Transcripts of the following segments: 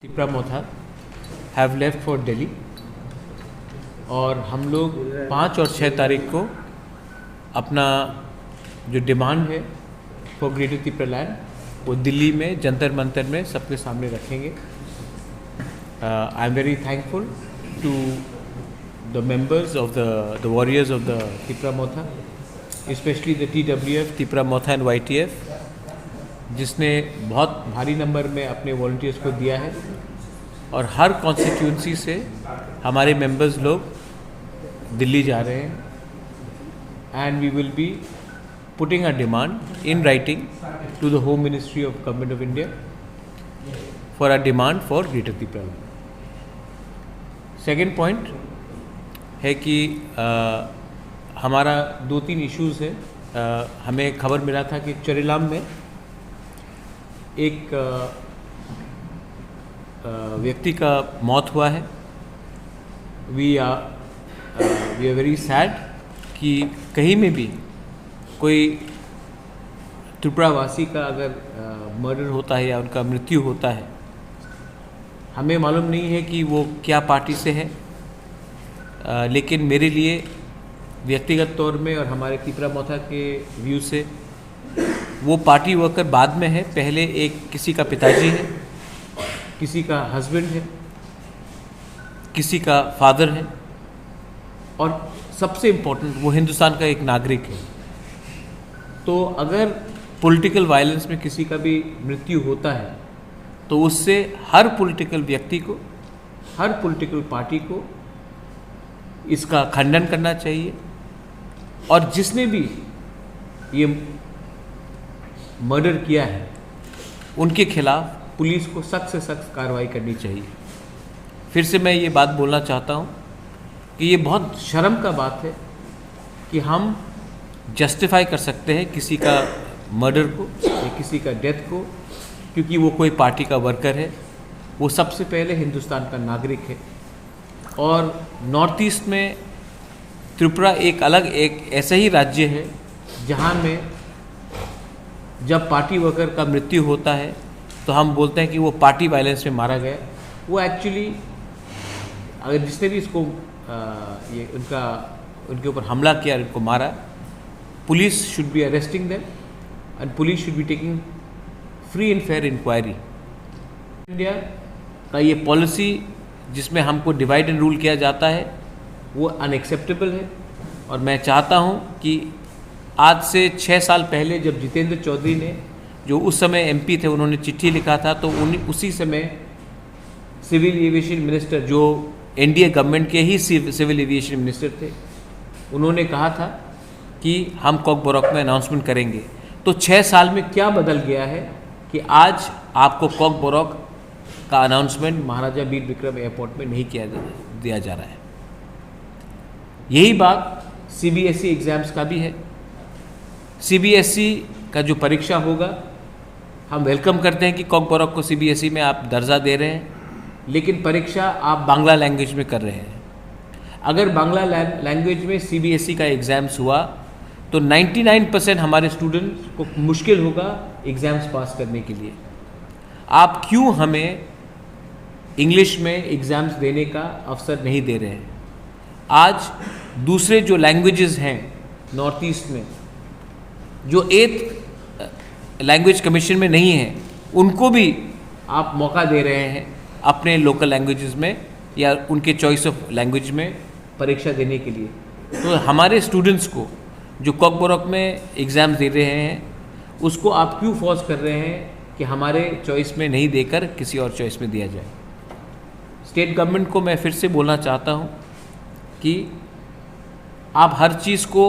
Tipra Motha have left for Delhi और हम लोग 5 और 6 तारीख को अपना जो डिमांड है फॉर ग्रेटर तिपरा लैंड वो दिल्ली में जंतर मंतर में सबके सामने रखेंगे। I am very thankful to the members of the warriors of the Tipra Motha, specially the TWF Tipra Motha and YTF, जिसने बहुत भारी नंबर में अपने वॉलंटियर्स को दिया है और हर कॉन्स्टिट्यूंसी से हमारे मेंबर्स लोग दिल्ली जा रहे हैं and we will be putting a demand in writing to the home ministry of government of India for a demand for greater Tipra land. Second point है कि हमारा 2-3 इश्यूज़ है। हमें खबर मिला था कि चरेलाम में एक व्यक्ति का मौत हुआ है। वी आर वेरी सैड कि कहीं में भी कोई त्रिपुरावासी का अगर मर्डर होता है या उनका मृत्यु होता है, हमें मालूम नहीं है कि वो क्या पार्टी से है, लेकिन मेरे लिए व्यक्तिगत तौर में और हमारे तिपरा मोथा के व्यू से वो पार्टी वर्कर बाद में है। पहले एक किसी का पिताजी है, किसी का हस्बैंड है, किसी का फादर है और सबसे इम्पोर्टेंट वो हिंदुस्तान का एक नागरिक है। तो अगर पॉलिटिकल वायलेंस में किसी का भी मृत्यु होता है तो उससे हर पॉलिटिकल व्यक्ति को, हर पॉलिटिकल पार्टी को इसका खंडन करना चाहिए और जिसने भी ये मर्डर किया है उनके खिलाफ पुलिस को सख्त से सख्त कार्रवाई करनी चाहिए। फिर से मैं ये बात बोलना चाहता हूँ कि ये बहुत शर्म का बात है कि हम जस्टिफाई कर सकते हैं किसी का मर्डर को या किसी का डेथ को क्योंकि वो कोई पार्टी का वर्कर है। वो सबसे पहले हिंदुस्तान का नागरिक है और नॉर्थ ईस्ट में त्रिपुरा एक अलग एक ऐसा ही राज्य है जहाँ में जब पार्टी वर्कर का मृत्यु होता है तो हम बोलते हैं कि वो पार्टी वायलेंस में मारा गया। वो एक्चुअली अगर जिसने भी इसको ये उनके ऊपर हमला किया, उनको मारा, police should be arresting them and police should be taking free and fair inquiry. India का ये पॉलिसी जिसमें हमको डिवाइड एंड रूल किया जाता है वो अनएक्सेप्टेबल है और मैं चाहता हूँ कि आज से 6 साल पहले जब जितेंद्र चौधरी ने, जो उस समय MP थे, उन्होंने चिट्ठी लिखा था तो उसी समय सिविल एविएशन मिनिस्टर, जो NDA गवर्नमेंट के ही सिविल एविएशन मिनिस्टर थे, उन्होंने कहा था कि हम कॉकबोरॉक में अनाउंसमेंट करेंगे। तो 6 साल में क्या बदल गया है कि आज आपको कॉकबोरॉक का अनाउंसमेंट महाराजा वीर विक्रम एयरपोर्ट में नहीं दिया जा रहा है। यही बात CBSE एग्ज़ाम्स का भी है। CBSE का जो परीक्षा होगा, हम वेलकम करते हैं कि कॉकबोरॉक को CBSE में आप दर्जा दे रहे हैं, लेकिन परीक्षा आप बांग्ला लैंग्वेज में कर रहे हैं। अगर बांग्ला लैंग्वेज में CBSE का एग्ज़ाम्स हुआ तो 99% हमारे स्टूडेंट्स को मुश्किल होगा एग्ज़ाम्स पास करने के लिए। आप क्यों हमें इंग्लिश में एग्ज़ाम्स देने का अवसर नहीं दे रहे हैं? आज दूसरे जो लैंग्वेजेस हैं नॉर्थ ईस्ट में, जो 8th लैंग्वेज कमीशन में नहीं है, उनको भी आप मौका दे रहे हैं अपने लोकल लैंग्वेजेस में या उनके चॉइस ऑफ लैंग्वेज में परीक्षा देने के लिए। तो हमारे स्टूडेंट्स को जो कॉकबोरॉक में एग्ज़ाम दे रहे हैं उसको आप क्यों फोर्स कर रहे हैं कि हमारे चॉइस में नहीं देकर किसी और चॉइस में दिया जाए? स्टेट गवर्नमेंट को मैं फिर से बोलना चाहता हूँ कि आप हर चीज़ को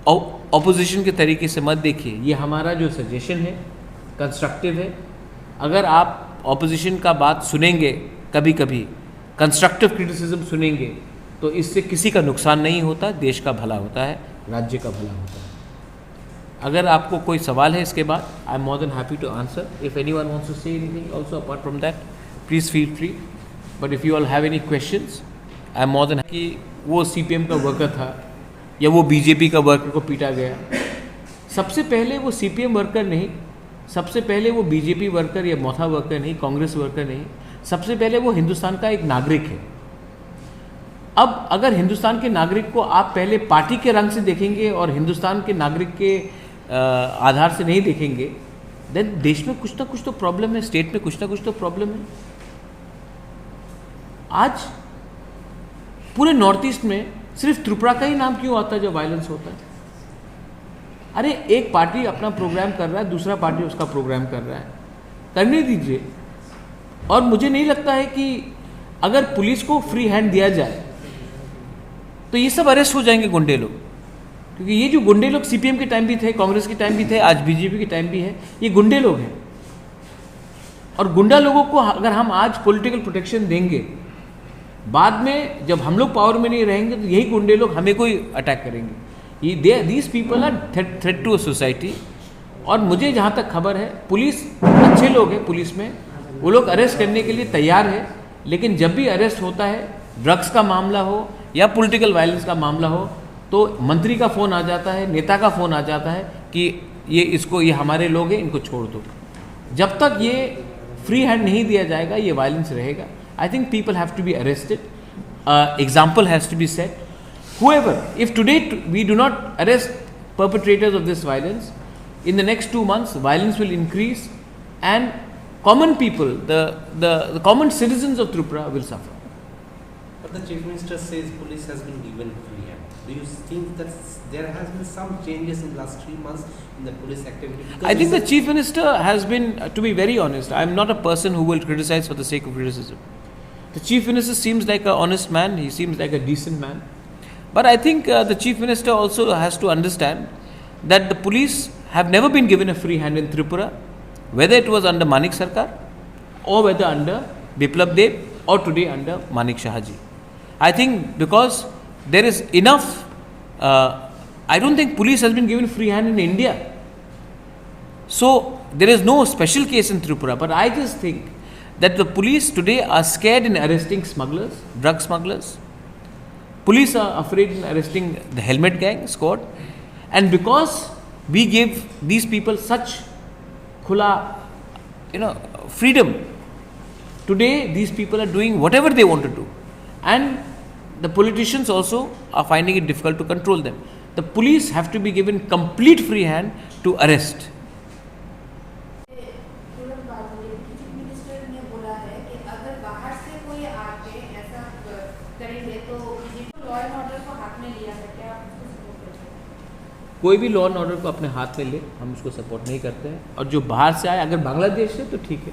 ऑपोजिशन के तरीके से मत देखिए। ये हमारा जो सजेशन है कंस्ट्रक्टिव है। अगर आप ऑपोजिशन का बात सुनेंगे, कभी कभी कंस्ट्रक्टिव क्रिटिसिज्म सुनेंगे, तो इससे किसी का नुकसान नहीं होता, देश का भला होता है, राज्य का भला होता है। अगर आपको कोई सवाल है इसके बाद, I am more than happy to answer. If anyone wants to say anything also apart from that, please feel free. But if you all have any questions, I am more than. कि वो CPM का worker था या वो BJP का worker को पीटा गया, सबसे पहले वो CPM वर्कर नहीं, सबसे पहले वो बीजेपी वर्कर या मोथा वर्कर नहीं, कांग्रेस वर्कर नहीं, सबसे पहले वो हिंदुस्तान का एक नागरिक है। अब अगर हिंदुस्तान के नागरिक को आप पहले पार्टी के रंग से देखेंगे और हिंदुस्तान के नागरिक के आधार से नहीं देखेंगे, देन देश में कुछ ना कुछ तो प्रॉब्लम है, स्टेट में कुछ ना कुछ तो प्रॉब्लम है। आज पूरे नॉर्थ ईस्ट में सिर्फ त्रिपुरा का ही नाम क्यों आता है जो वायलेंस होता है? अरे एक पार्टी अपना प्रोग्राम कर रहा है, दूसरा पार्टी उसका प्रोग्राम कर रहा है, करने दीजिए। और मुझे नहीं लगता है कि अगर पुलिस को फ्री हैंड दिया जाए तो ये सब अरेस्ट हो जाएंगे गुंडे लोग, क्योंकि ये जो गुंडे लोग सीपीएम के टाइम भी थे, कांग्रेस के टाइम भी थे, आज बीजेपी के टाइम भी है, ये गुंडे लोग हैं। और गुंडा लोगों को अगर हम आज पॉलिटिकल प्रोटेक्शन देंगे, बाद में जब हम लोग पावर में नहीं रहेंगे तो यही गुंडे लोग हमें कोई अटैक करेंगे। These people are threat to a society. और मुझे जहाँ तक खबर है, पुलिस अच्छे लोग हैं, पुलिस में वो लोग अरेस्ट करने के लिए तैयार है, लेकिन जब भी अरेस्ट होता है, ड्रग्स का मामला हो या पॉलिटिकल वायलेंस का मामला हो, तो मंत्री का फ़ोन आ जाता है, नेता का फ़ोन आ जाता है कि ये हमारे लोग हैं, इनको छोड़ दो। जब तक ये फ्री हैंड नहीं दिया जाएगा, ये वायलेंस रहेगा। I think people have to be arrested. Example has to be set. Whoever, if today we do not arrest perpetrators of this violence, in the next 2 months, violence will increase, and common people, the common citizens of Tripura will suffer. But the Chief Minister says police has been given free hand. Do you think that there has been some changes in the last 3 months in the police activity? Because I think the Chief Minister has been, to be very honest, I am not a person who will criticize for the sake of criticism. The Chief Minister seems like an honest man, he seems like a decent man. But I think the Chief Minister also has to understand that the police have never been given a free hand in Tripura, whether it was under Manik Sarkar or whether under Biplab Deb or today under Manik Shahaji. I think because there is enough, I don't think police has been given free hand in India. So there is no special case in Tripura, but I just think that the police today are scared in arresting smugglers, drug smugglers. Police are afraid in arresting the helmet gang squad. And because we give these people such khula, freedom, today these people are doing whatever they want to do. And the politicians also are finding it difficult to control them. The police have to be given complete free hand to arrest. कोई भी law and order को अपने हाथ में ले, हम उसको support नहीं करते हैं। और जो बाहर से आए, अगर बांग्लादेश से तो ठीक है,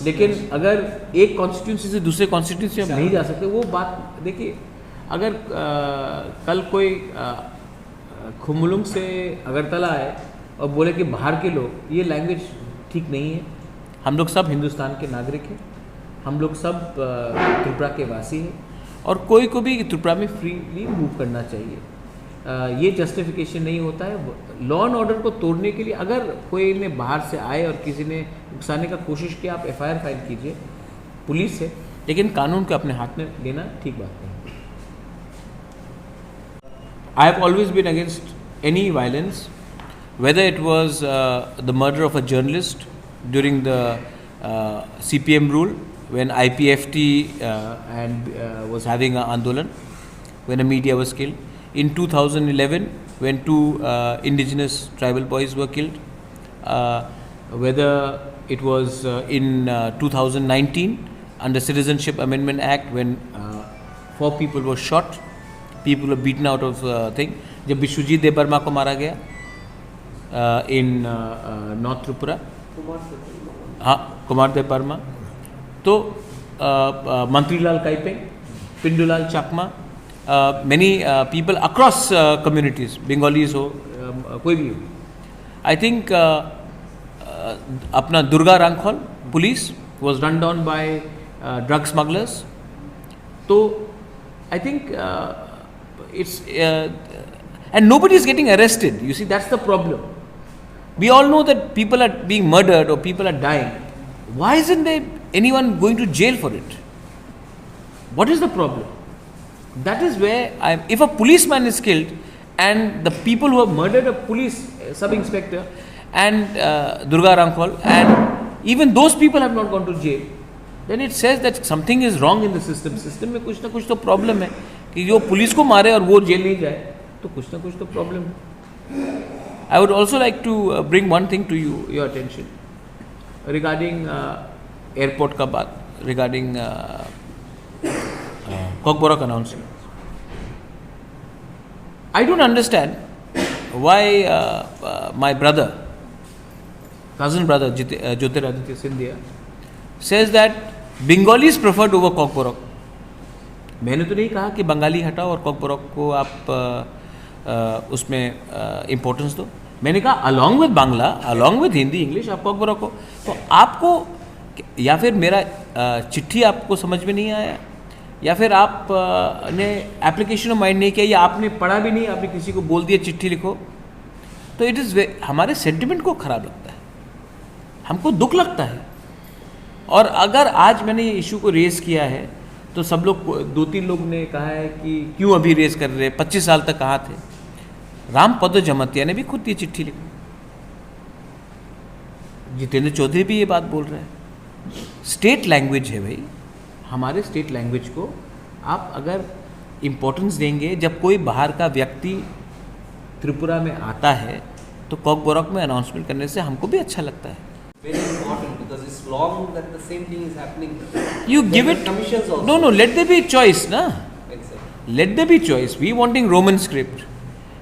लेकिन अगर एक कॉन्स्टिट्यूंसी से दूसरे कॉन्स्टिट्यूंसी में नहीं जा सकते, वो बात देखिए। अगर कल कोई खुमलुंग से अगरतला आए और बोले कि बाहर के लोग, ये लैंग्वेज ठीक नहीं है। हम लोग सब हिंदुस्तान के नागरिक हैं, हम लोग सब त्रिपुरा के वासी हैं, और कोई को भी त्रिपुरा में फ्रीली मूव करना चाहिए। ये जस्टिफिकेशन नहीं होता है। लॉ एंड ऑर्डर को तोड़ने के लिए अगर कोई ने बाहर से आए और किसी ने उकसाने का कोशिश किया, आप एफआईआर फाइल कीजिए, पुलिस है, लेकिन कानून को अपने हाथ में लेना ठीक बात नहीं। I have always been against any violence, whether it was the murder of a journalist during the CPM rule, when IPFT was having an andolan, when a media was killed. In 2011, when 2 indigenous tribal boys were killed, whether it was in 2019 under Citizenship Amendment Act, when 4 people were shot, people were beaten out of thing. जब विश्वजीत देबबर्मा को मारा गया in North Tripura, हाँ, कुमार देबबर्मा, तो मंत्रीलाल काइपेंग, पिंडूलाल चाकमा, many people across communities, Bengalis हो, कोई भी हो, I think अपना Durga रांखल police was run down by drug smugglers. तो I think it's and nobody is getting arrested. You see, that's the problem. We all know that people are being murdered or people are dying. Why isn't there anyone going to jail for it? What is the problem? That is where if a policeman is killed and the people who have murdered a police sub-inspector and Durga Ramphal, and even those people have not gone to jail, then it says that something is wrong in the system. System में कुछ ना कुछ तो problem है कि जो police को मारे और वो जेल नहीं जाए, तो कुछ ना कुछ तो प्रॉब्लम है. I would also like to bring one thing to your attention regarding airport का बात, regarding Kokborok announcement. I don't understand why my brother, cousin brother Jyotiraditya Scindia says that Bengalis preferred over Kokborok. मैंने तो नहीं कहा कि बंगाली हटाओ और Kokborok को आप उसमें इम्पोर्टेंस दो. मैंने कहा along with Bangla, along with Hindi, English आप Kokborok को. तो आपको या फिर मेरा चिट्ठी आपको समझ में नहीं आया, या फिर आप ने एप्लीकेशन माइंड नहीं किया, या आपने पढ़ा भी नहीं, आपने किसी को बोल दिया चिट्ठी लिखो, तो इट इज़ हमारे सेंटिमेंट को ख़राब लगता है, हमको दुख लगता है. और अगर आज मैंने ये इशू को रेज़ किया है तो सब लोग, 2-3 लोग ने कहा है कि क्यों अभी रेज़ कर रहे, 25 साल तक कहाँ थे. रामपद जमतिया ने भी खुद ये चिट्ठी लिखी, जितेंद्र चौधरी भी ये बात बोल रहे हैं. स्टेट लैंग्वेज है भाई, हमारे स्टेट लैंग्वेज को आप अगर इम्पोर्टेंस देंगे, जब कोई बाहर का व्यक्ति त्रिपुरा में आता है तो Kokborok में अनाउंसमेंट करने से हमको भी अच्छा लगता है. Very important, because it's long that the same thing is happening. You give it, commissions also. no, let there be choice, na. Exactly. Let there be choice. We wanting Roman script.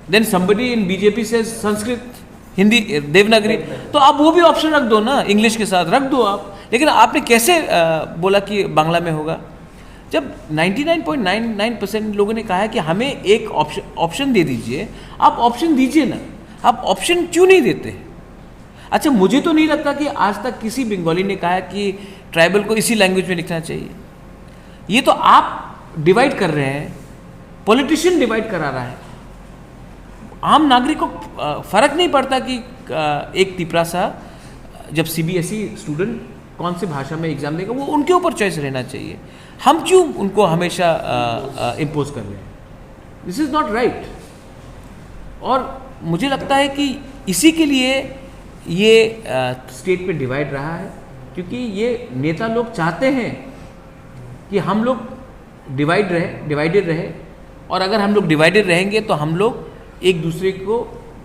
Then somebody in BJP says Sanskrit, Hindi, Devanagari, तो आप वो भी option रख दो ना, English के साथ रख दो आप. लेकिन आपने कैसे बोला कि बांग्ला में होगा, जब 99.99% लोगों ने कहा है कि हमें एक ऑप्शन दे दीजिए. आप ऑप्शन दीजिए ना, आप ऑप्शन क्यों नहीं देते? अच्छा, मुझे तो नहीं लगता कि आज तक किसी बंगाली ने कहा कि ट्राइबल को इसी लैंग्वेज में लिखना चाहिए. ये तो आप डिवाइड कर रहे हैं, पॉलिटिशियन डिवाइड करा रहा है. आम नागरिक को फर्क नहीं पड़ता कि एक तिपरासा जब CBSE स्टूडेंट कौन से भाषा में एग्जाम देगा, वो उनके ऊपर चॉइस रहना चाहिए. हम क्यों उनको हमेशा इम्पोज कर रहे हैं? This is not right. और मुझे लगता है कि इसी के लिए ये स्टेट पे डिवाइड रहा है, क्योंकि ये नेता लोग चाहते हैं कि हम लोग डिवाइडेड रहे. और अगर हम लोग डिवाइडेड रहेंगे तो हम लोग एक दूसरे को,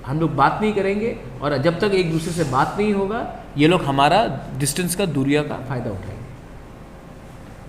हम लोग बात नहीं करेंगे, और जब तक एक दूसरे से बात नहीं होगा, ये लोग हमारा डिस्टेंस का, दूरिया का फ़ायदा उठाएंगे.